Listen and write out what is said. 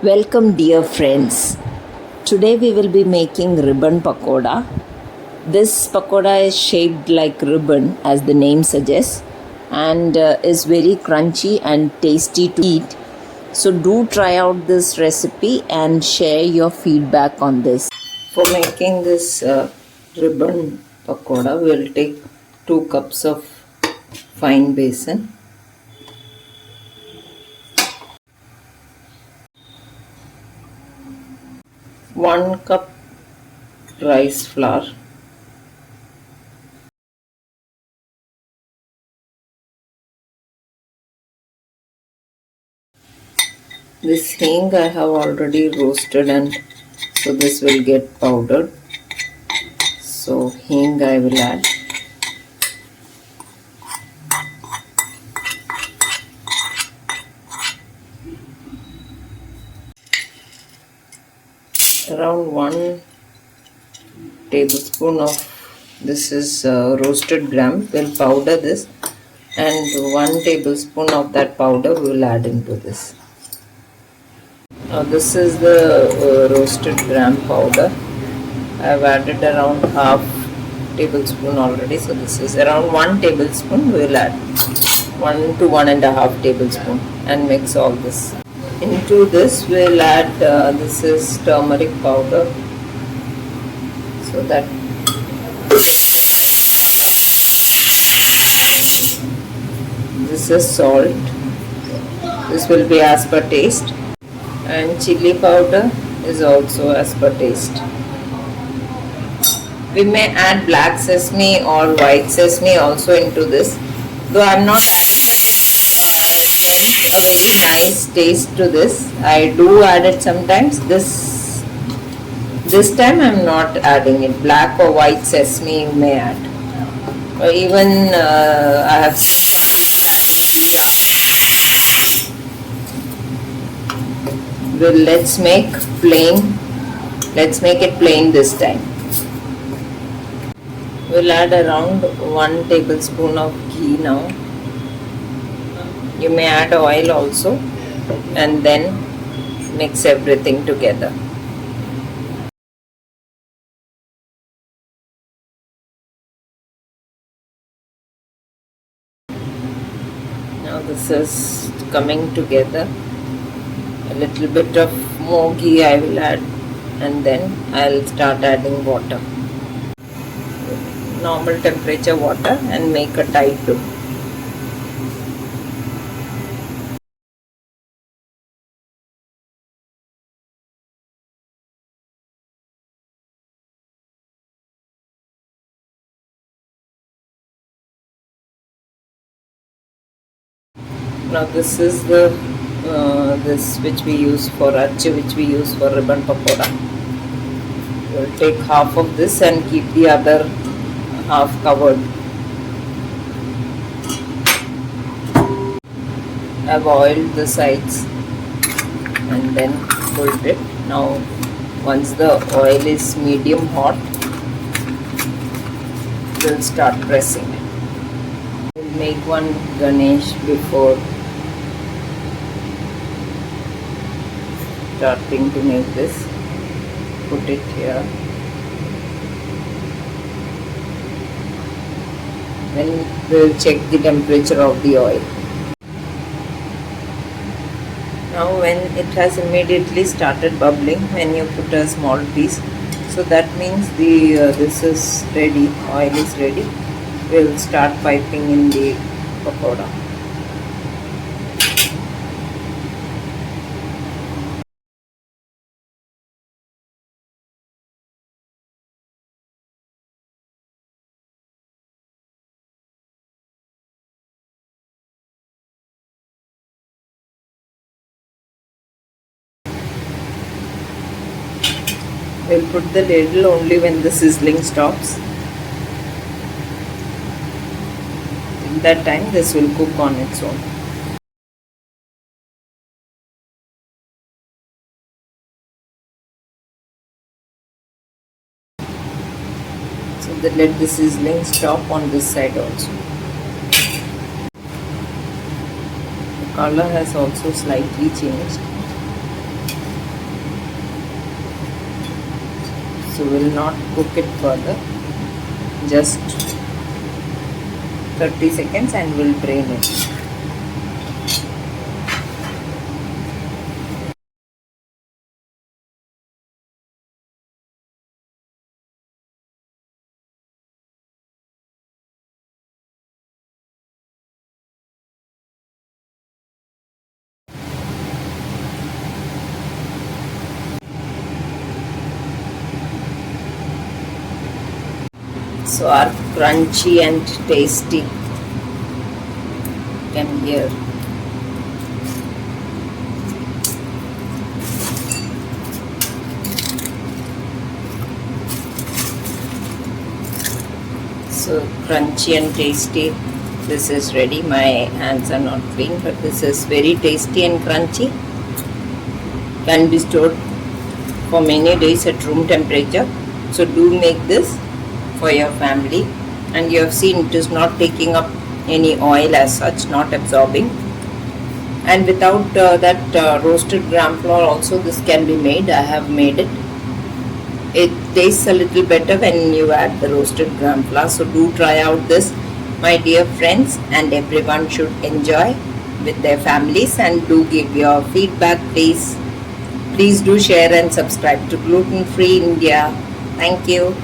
Welcome, dear friends. Today we will be making ribbon pakoda. This pakoda is shaped like ribbon, as the name suggests, and is very crunchy and tasty to eat. So, do try out this recipe and share your feedback on this. For making this ribbon pakoda, we will take 2 cups of fine besan, 1 cup rice flour, this hing I have already roasted, and so this will get powdered. So hing I will add. Around 1 tablespoon of this is roasted gram. We'll powder this, and 1 tablespoon of that powder we will add into this. Now this is the roasted gram powder. I have added around half tablespoon already. So this is around 1 tablespoon. We will add 1 to 1.5 tablespoon and mix all this. Into this we will add this is turmeric powder, so that this is salt. This will be as per taste, and chilli powder is also as per taste. We may add black sesame or white sesame also into this, though I am not adding, but it lends a very nice taste to this. I do add it sometimes. This time I am not adding it. Black or white sesame you may add, or even I have seen some people adding ghee after. Well, let's make it plain this time. We'll add around 1 tablespoon of ghee now. You may add oil also, and then mix everything together. Now this is coming together. A little bit of more ghee I will add, and then I'll start adding water. Normal temperature water, and make a tight dough. Now this is the this which we use for ribbon pakoda. We'll take half of this and keep the other half covered. I've oiled the sides and then pulled it. Now once the oil is medium hot, we'll start pressing it. We'll make one Ganesh before starting to make this. Put it here. Then we'll check the temperature of the oil. Now when it has immediately started bubbling, when you put a small piece, so that means the this is ready, oil is ready. We'll start piping in the pakoda. We'll put the ladle only when the sizzling stops. In that time this will cook on its own. So let the sizzling stop on this side also. The color has also slightly changed. so we'll not cook it further, just 30 seconds and we'll drain it. So our crunchy and tasty, you can hear. So crunchy and tasty, this is ready. My hands are not clean, but this is very tasty and crunchy. Can be stored for many days at room temperature. So do make this for your family, and you have seen it is not taking up any oil as such, not absorbing. And without that roasted gram flour also this can be made. I have made it. It tastes a little better when you add the roasted gram flour. So do try out this, my dear friends, and everyone should enjoy with their families, and do give your feedback, please. Please do share and subscribe to Gluten Free India. Thank you.